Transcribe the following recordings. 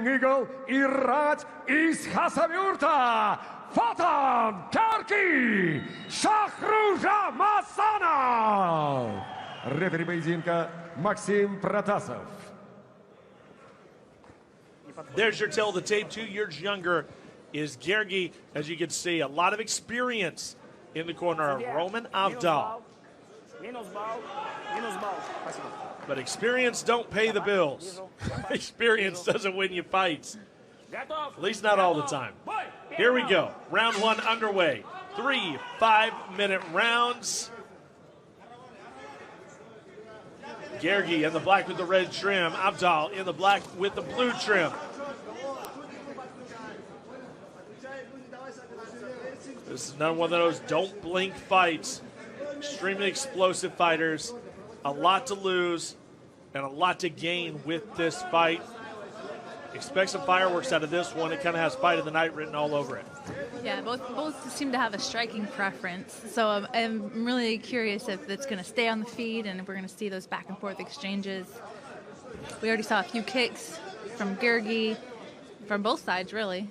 Flying Eagle Irat is Hasavyurta, Fatan Karki, Shakhruzha Masana. Рефери поединка Максим Протасов. There's your tale of the tape. 2 years younger is Georgiy. As you can see, a lot of experience in the corner of Roman Avdal. But experience don't pay the bills. Experience doesn't win you fights. At least not all the time. Here we go. Round 1 underway. 3 5-minute rounds. Georgiy in the black with the red trim. Avdal in the black with the blue trim. This is another one of those don't blink fights. Extremely explosive fighters. A lot to lose and a lot to gain with this fight. Expect some fireworks out of this one. It kind of has Fight of the Night written all over it. Yeah, both seem to have a striking preference. So I'm really curious if it's going to stay on the feet and if we're going to see those back and forth exchanges. We already saw a few kicks from Georgiy, from both sides, really.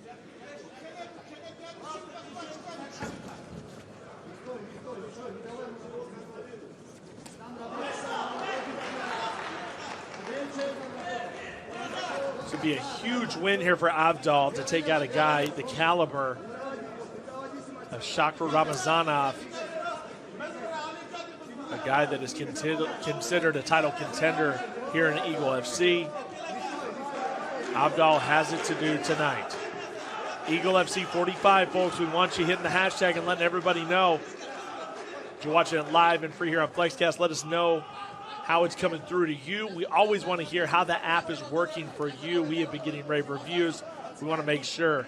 This would be a huge win here for Avdal to take out a guy the caliber of Shakhruzha Ramazanov, a guy that is considered a title contender here in Eagle FC. Avdal has it to do tonight. Eagle FC 45, folks. We want you hitting the hashtag and letting everybody know. If you're watching it live and free here on FlexCast, let us know how it's coming through to you. We always want to hear how the app is working for you. We have been getting rave reviews. We want to make sure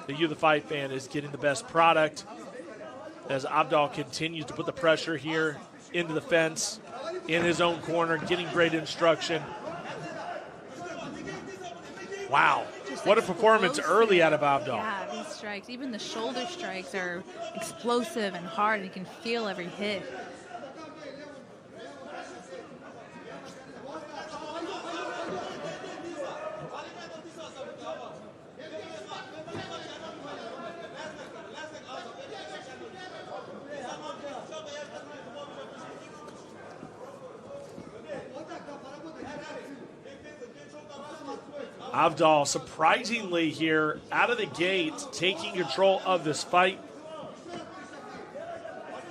that you, the fight fan, is getting the best product as Avdal continues to put the pressure here into the fence, in his own corner, getting great instruction. Wow, what a performance early out of Avdal. Yeah, these strikes, even the shoulder strikes are explosive and hard, and you can feel every hit. Avdal, surprisingly here, out of the gate, taking control of this fight.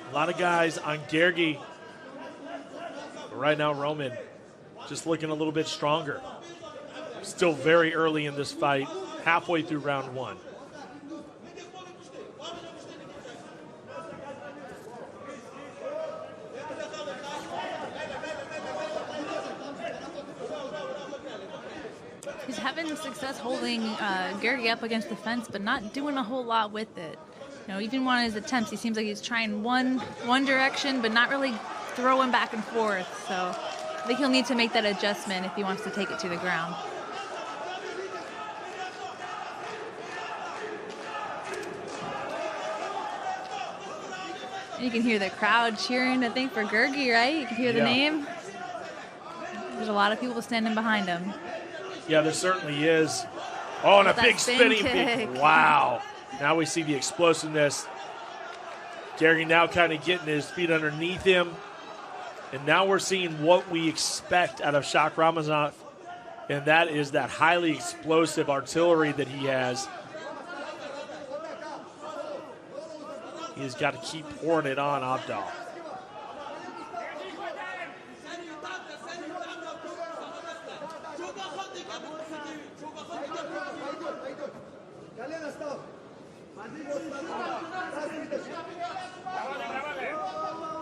A lot of guys on Georgiy. But right now, Roman just looking a little bit stronger. Still very early in this fight, halfway through round 1. He's having success holding Georgiy up against the fence, but not doing a whole lot with it. You know, even one of his attempts, he seems like he's trying one direction, but not really throwing back and forth. So I think he'll need to make that adjustment if he wants to take it to the ground. You can hear the crowd cheering, I think, for Georgiy, right? You can hear the name. There's a lot of people standing behind him. Yeah, there certainly is. Oh, and a big spinning kick. Wow. Now we see the explosiveness. Georgiy now kind of getting his feet underneath him. And now we're seeing what we expect out of Shakhruzha Ramazanov, and that is that highly explosive artillery that he has. He's got to keep pouring it on Avdal.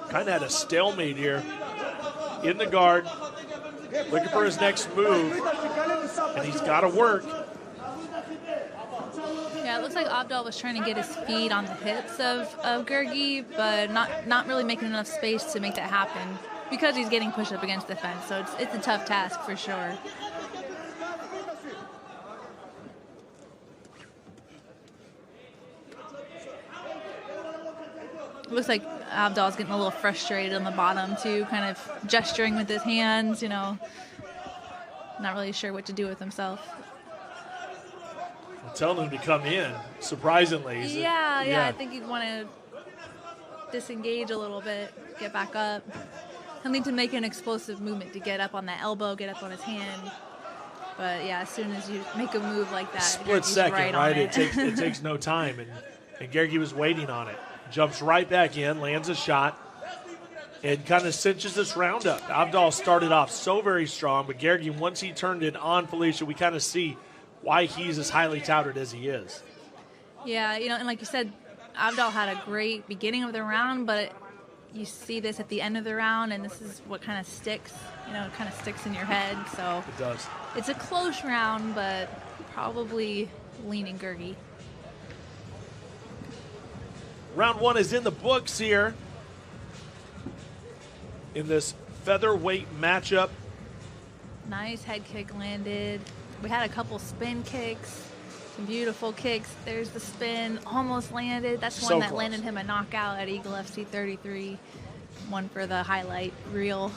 Kind of had a stalemate here in the guard, looking for his next move, and he's got to work. Yeah, it looks like Avdal was trying to get his feet on the hips of Georgiy, but not really making enough space to make that happen because he's getting pushed up against the fence. So it's a tough task for sure. It looks like Avdal's getting a little frustrated on the bottom too, kind of gesturing with his hands, you know, not really sure what to do with himself. Telling him to come in, surprisingly. Yeah, I think he'd want to disengage a little bit, get back up. He'll need to make an explosive movement to get up on that elbow, get up on his hand. But yeah, as soon as you make a move like that, split second, right? It takes no time, and Georgiy was waiting on it. Jumps right back in, lands a shot, and kind of cinches this round up. Avdal started off so very strong, but Georgiy, once he turned it on Felicia, we kind of see why he's as highly touted as he is. Yeah, and like you said, Avdal had a great beginning of the round, but you see this at the end of the round, and this is what kind of sticks. It kind of sticks in your head. So it does. It's a close round, but probably leaning Georgiy. Round 1 is in the books here in this featherweight matchup. Nice head kick landed. We had a couple spin kicks, some beautiful kicks. There's the spin, almost landed. That's one that landed him a knockout at Eagle FC 33. One for the highlight reel.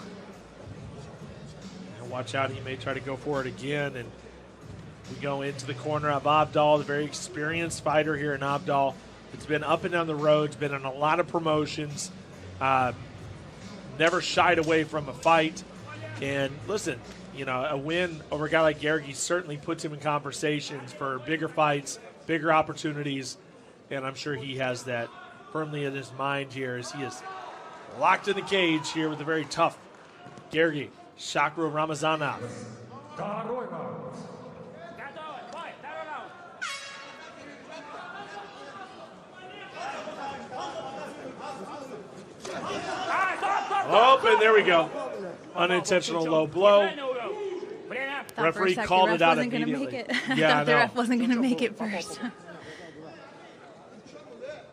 And watch out, he may try to go for it again. And we go into the corner of Avdal, the very experienced fighter here in Avdal. It's been up and down the road. It's been in a lot of promotions. Never shied away from a fight. And listen, a win over a guy like Georgiy certainly puts him in conversations for bigger fights, bigger opportunities, and I'm sure he has that firmly in his mind here as he is locked in the cage here with a very tough Georgiy Shakru Ramazanov. Oh, and there we go. Unintentional low blow. Referee called it out immediately. I thought the ref wasn't going to make it first.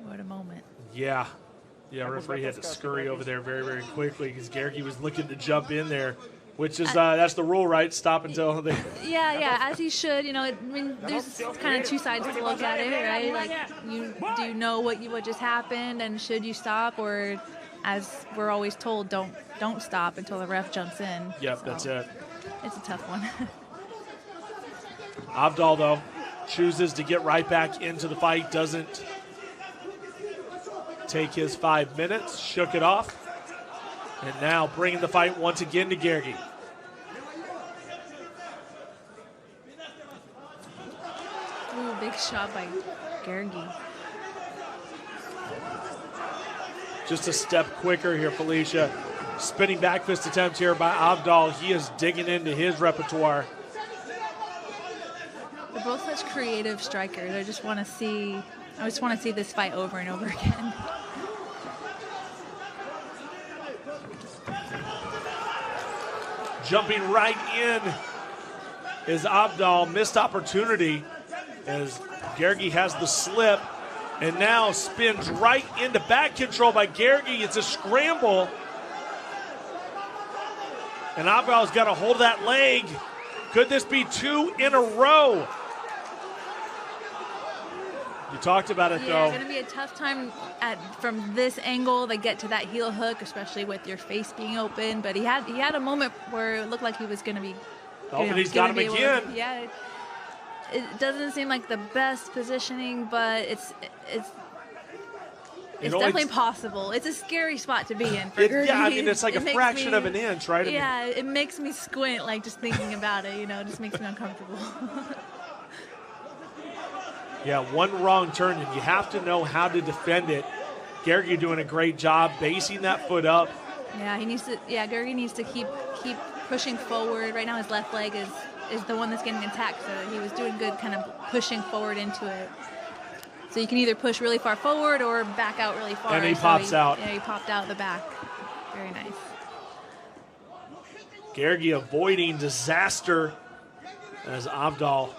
What a moment. Yeah, referee had to scurry over there very, very quickly because Georgiy was looking to jump in there, which is that's the rule, right? Stop until they. Yeah, as he should. There's kind of two sides to look at it, right? Like, you know what just happened, and should you stop, or as we're always told, don't stop until the ref jumps in. Yep, so that's it. It's a tough one. Avdal, though, chooses to get right back into the fight, doesn't take his 5 minutes, shook it off, and now bringing the fight once again to Georgiy. Ooh, big shot by Georgiy. Just a step quicker here, Felicia. Spinning back fist attempt here by Avdal. He is digging into his repertoire. They're both such creative strikers. I just want to see this fight over and over again. Jumping right in is Avdal. Missed opportunity as Georgiy has the slip and now spins right into back control by Georgiy. It's a scramble. And Avdal's got a hold of that leg. Could this be 2 in a row? You talked about it, though. Yeah, it's going to be a tough time from this angle to get to that heel hook, especially with your face being open. But he had a moment where it looked like he was going to be. Oh, but he's got him again. It doesn't seem like the best positioning, but it's definitely possible. It's a scary spot to be in. It's like a fraction of an inch, right? It makes me squint, like just thinking about it. It just makes me uncomfortable. Yeah, one wrong turn, and you have to know how to defend it. Georgiy doing a great job basing that foot up. Yeah, Georgiy needs to keep pushing forward. Right now, his left leg is the one that's getting attacked, so he was doing good, kind of pushing forward into it. So you can either push really far forward or back out really far. And he pops out. Yeah, he popped out the back. Very nice. Georgiy avoiding disaster as Avdal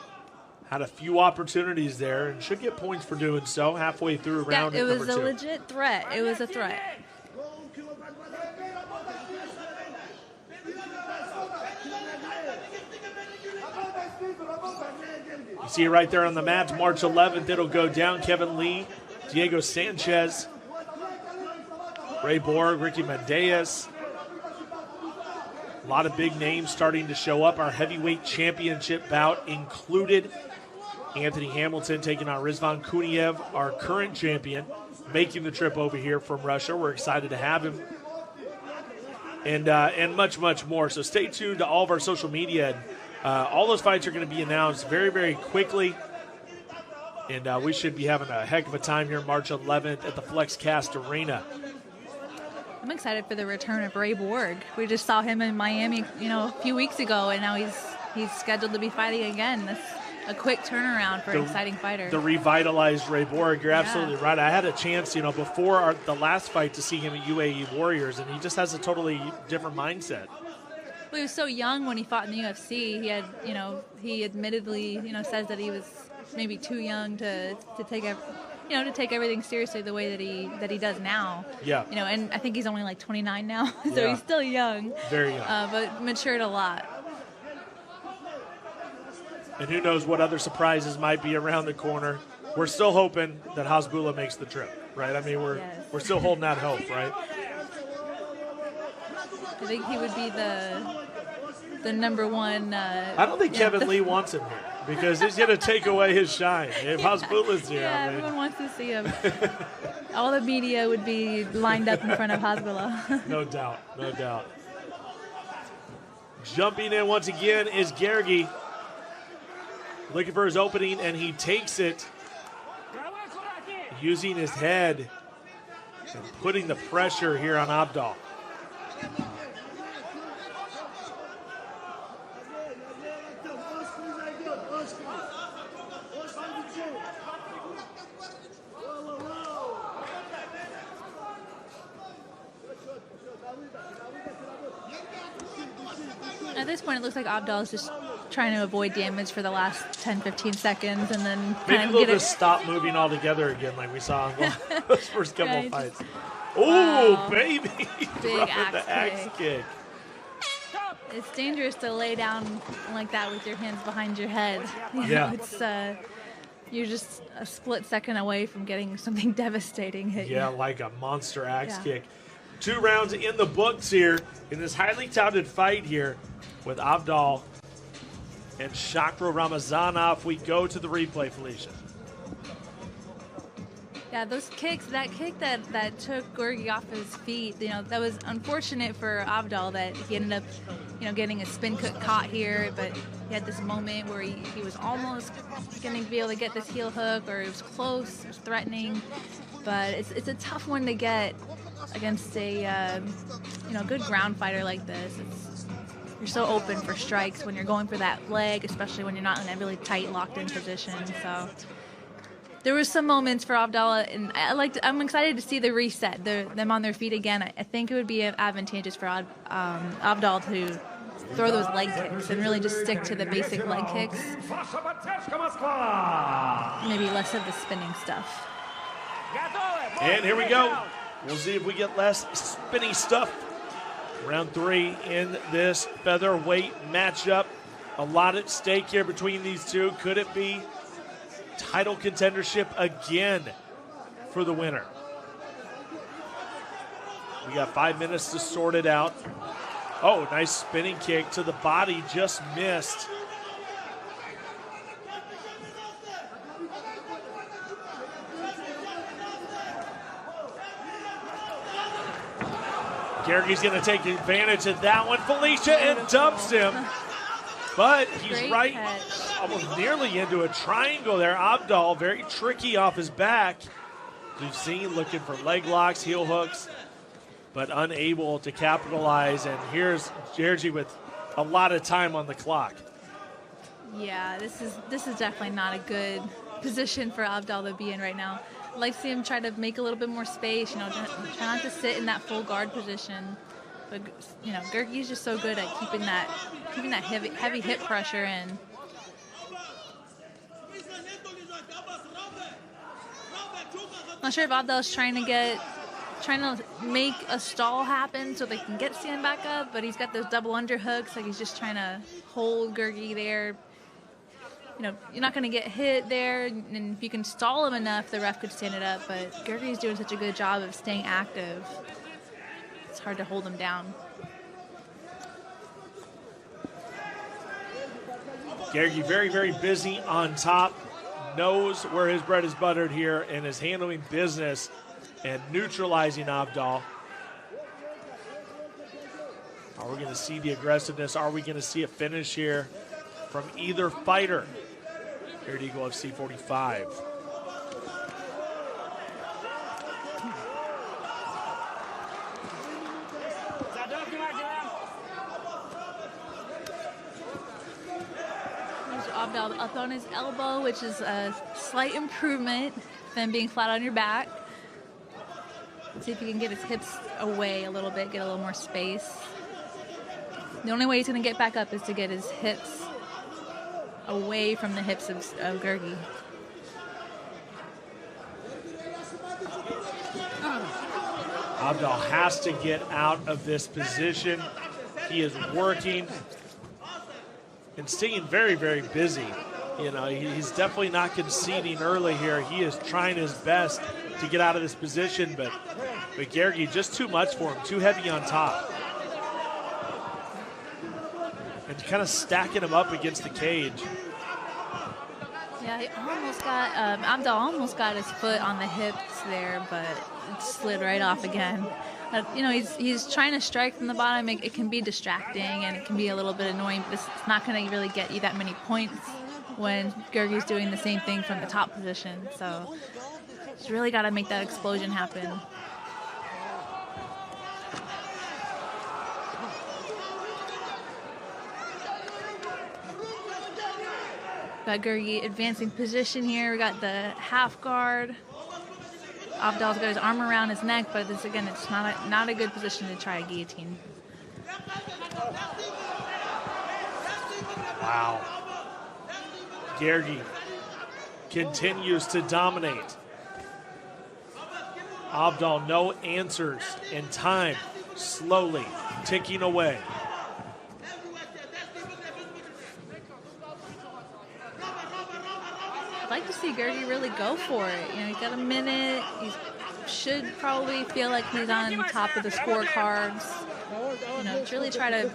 had a few opportunities there and should get points for doing so halfway through round number 2. It was a legit threat. It was a threat. You see it right there on the mat. March 11th, it'll go down. Kevin Lee, Diego Sanchez, Ray Borg, Ricky Mendeas. A lot of big names starting to show up. Our heavyweight championship bout included Anthony Hamilton taking on Rizvan Kuniev, our current champion, making the trip over here from Russia. We're excited to have him. And much, much more. So stay tuned to all of our social media. All those fights are going to be announced very, very quickly. And we should be having a heck of a time here March 11th at the FlexCast Arena. I'm excited for the return of Ray Borg. We just saw him in Miami, a few weeks ago, and now he's scheduled to be fighting again. That's a quick turnaround for an exciting fighter. The revitalized Ray Borg. You're absolutely right. I had a chance, before the last fight to see him at UAE Warriors, and he just has a totally different mindset. Well, he was so young when he fought in the UFC. He had, he admittedly, says that he was maybe too young to take everything seriously the way that he does now. Yeah. And I think he's only like 29 now, so he's still young. Very young. But matured a lot. And who knows what other surprises might be around the corner. We're still hoping that Hasbulla makes the trip, right? I mean, we're still holding that hope, right? I think he would be the number one. I don't think Kevin Lee wants him here because he's going to take away his shine. If Hasbulla's here, everyone wants to see him. All the media would be lined up in front of Hasbulla. No doubt, no doubt. Jumping in once again is Georgiy. Looking for his opening, and he takes it using his head and putting the pressure here on Avdal. At this point, it looks like Avdal is just trying to avoid damage for the last 10-15 seexs and then kind of just stop moving altogether again like we saw in those first couple fights. Oh, baby. Big axe kick. It's dangerous to lay down like that with your hands behind your head. It's you're just a split second away from getting something devastating hit you. Like a monster axe kick. 2 rounds in the books here in this highly touted fight here with Avdal and Shakro Ramazanov. We go to the replay, Felicia. Yeah, those kicks, that kick that took Georgiy off his feet, that was unfortunate for Avdal that he ended up, getting a spin kick caught here, but he had this moment where he was almost going to be able to get this heel hook, or it was close, it was threatening, but it's a tough one to get against a, good ground fighter like this. You're so open for strikes when you're going for that leg, especially when you're not in a really tight, locked-in position. So there was some moments for Avdal, and I'm excited to see the reset, them on their feet again. I think it would be advantageous for Avdal to throw those leg kicks and really just stick to the basic leg kicks. Maybe less of the spinning stuff. And here we go. We'll see if we get less spinny stuff. Round 3 in this featherweight matchup. A lot at stake here between these two. Could it be title contendership again for the winner? We got 5 minutes to sort it out. Oh, nice spinning kick to the body, just missed. Georgiy's going to take advantage of that one, Felicia, and dumps him. But he's almost nearly into a triangle there. Avdal, very tricky off his back. We've seen looking for leg locks, heel hooks, but unable to capitalize. And here's Georgiy with a lot of time on the clock. Yeah, this is definitely not a good position for Avdal to be in right now. I'd like to see him try to make a little bit more space, try not to sit in that full guard position. But, Georgiy's just so good at keeping that heavy hip pressure in. Not sure if Avdal's trying to make a stall happen so they can get stand back up, but he's got those double underhooks, like he's just trying to hold Georgiy there. You're not going to get hit there, and if you can stall him enough, the ref could stand it up, but Georgiy's doing such a good job of staying active. It's hard to hold him down. Georgiy very, very busy on top. knows where his bread is buttered here and is handling business and neutralizing Avdal. Are we going to see the aggressiveness? Are we going to see a finish here from either fighter here at Eagle FC 45? Avdal up on his elbow, which is a slight improvement than being flat on your back. See if he can get his hips away a little bit, get a little more space. The only way he's going to get back up is to get his hips away from the hips of Georgiy. Avdal has to get out of this position. He is working and staying very, very busy. You know, he's definitely not conceding early here. He is trying his best to get out of this position, but Georgiy just too much for him, too heavy on top. And kind of stacking him up against the cage. Yeah, he almost got, Avdal almost got his foot on the hips there, but it slid right off again. You know, he's trying to strike from the bottom. It can be distracting and it can be a little bit annoying, but it's not going to really get you that many points when Georgiy's doing the same thing from the top position. So he's really got to make that explosion happen. Got Georgiy advancing position here. We got the half guard. Avdal's got his arm around his neck, but this again, it's not a good position to try a guillotine. Wow. Georgiy continues to dominate. Avdal, no answers, and time slowly ticking away. I'd like to see Georgiy really go for it. You know, he's got a minute. He should probably feel like he's on top of the scorecards. You know, to really try to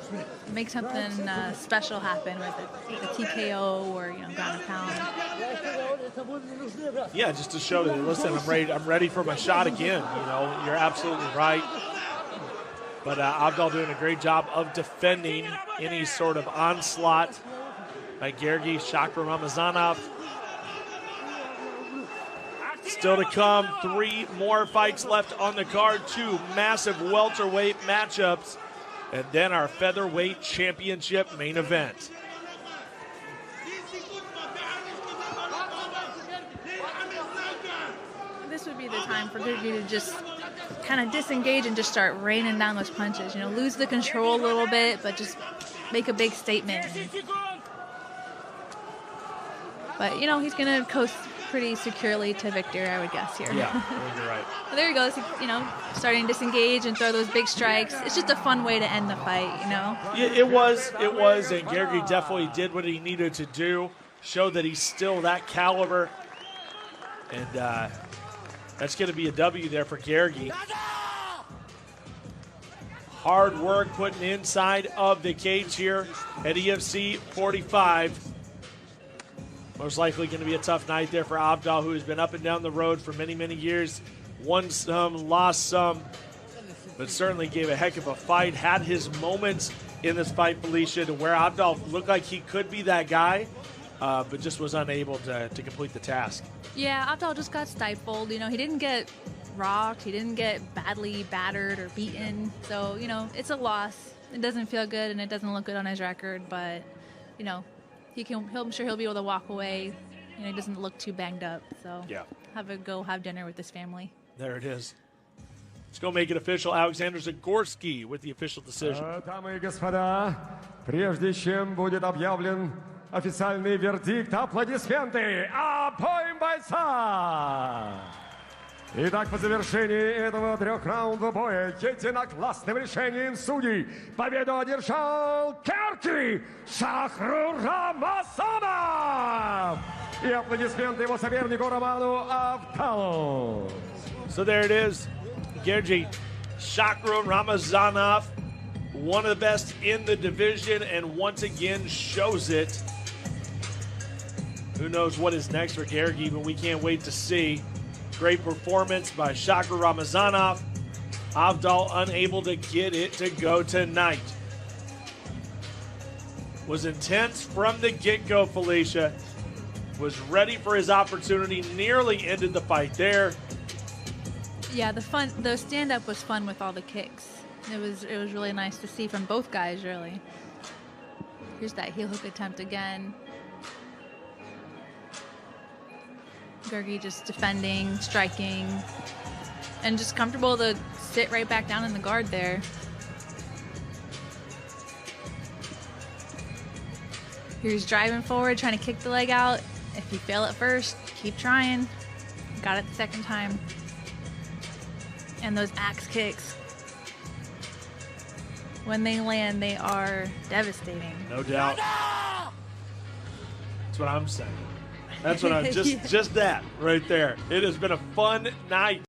make something special happen with a TKO or, you know, ground and pound. Yeah, just to show that, listen, I'm ready for my shot again. You know, you're absolutely right. But Avdal doing a great job of defending any sort of onslaught by Georgiy. Shakra Ramazanov. Still to come, 3 more fights left on the card, 2 massive welterweight matchups, and then our featherweight championship main event. This would be the time for Georgiy to just kind of disengage and just start raining down those punches. You know, lose the control a little bit, but just make a big statement. But, you know, he's going to coast pretty securely to victory, I would guess here. Yeah, I think you're right. Well, there he goes, you know, starting to disengage and throw those big strikes. It's just a fun way to end the fight, you know? Yeah, it was, and Georgiy definitely did what he needed to do, show that he's still that caliber, and that's going to be a W there for Georgiy. Hard work putting inside of the cage here at EFC 45. Most likely going to be a tough night there for Avdal, who has been up and down the road for many, many years. Won some, lost some, but certainly gave a heck of a fight. Had his moments in this fight, Felicia, to where Avdal looked like he could be that guy, but just was unable to complete the task. Yeah, Avdal just got stifled. You know, he didn't get rocked. He didn't get badly battered or beaten. So, you know, it's a loss. It doesn't feel good, and it doesn't look good on his record, but, you know, I'm sure he'll be able to walk away. You know, he doesn't look too banged up. So yeah, have dinner with his family. There it is. Let's go make it official. Alexander Zagorski with the official decision. Дамы и господа, прежде чем будет объявлен официальный вердикт, аплодисменты обоим бойцам! Итак, по завершении этого трехраундового боя единогласным решением судей победу одержал Georgiy Шахру Рамазанов! И аплодисменты его сопернику Роману Авдалу. So there it is. Georgiy Shakra Ramazanov, one of the best in the division, and once again shows it. Who knows what is next for Georgiy, but we can't wait to see. Great performance by Shaka Ramazanov. Avdal unable to get it to go tonight. Was intense from the get-go, Felicia. Was ready for his opportunity, nearly ended the fight there. Yeah, the stand-up was fun with all the kicks. It was really nice to see from both guys, really. Here's that heel hook attempt again. Georgiy just defending, striking, and just comfortable to sit right back down in the guard there. Here's driving forward, trying to kick the leg out. If you fail at first, keep trying. Got it the second time. And those axe kicks, when they land, they are devastating. No doubt. That's what I'm saying. That's what I'm just that right there. It has been a fun night.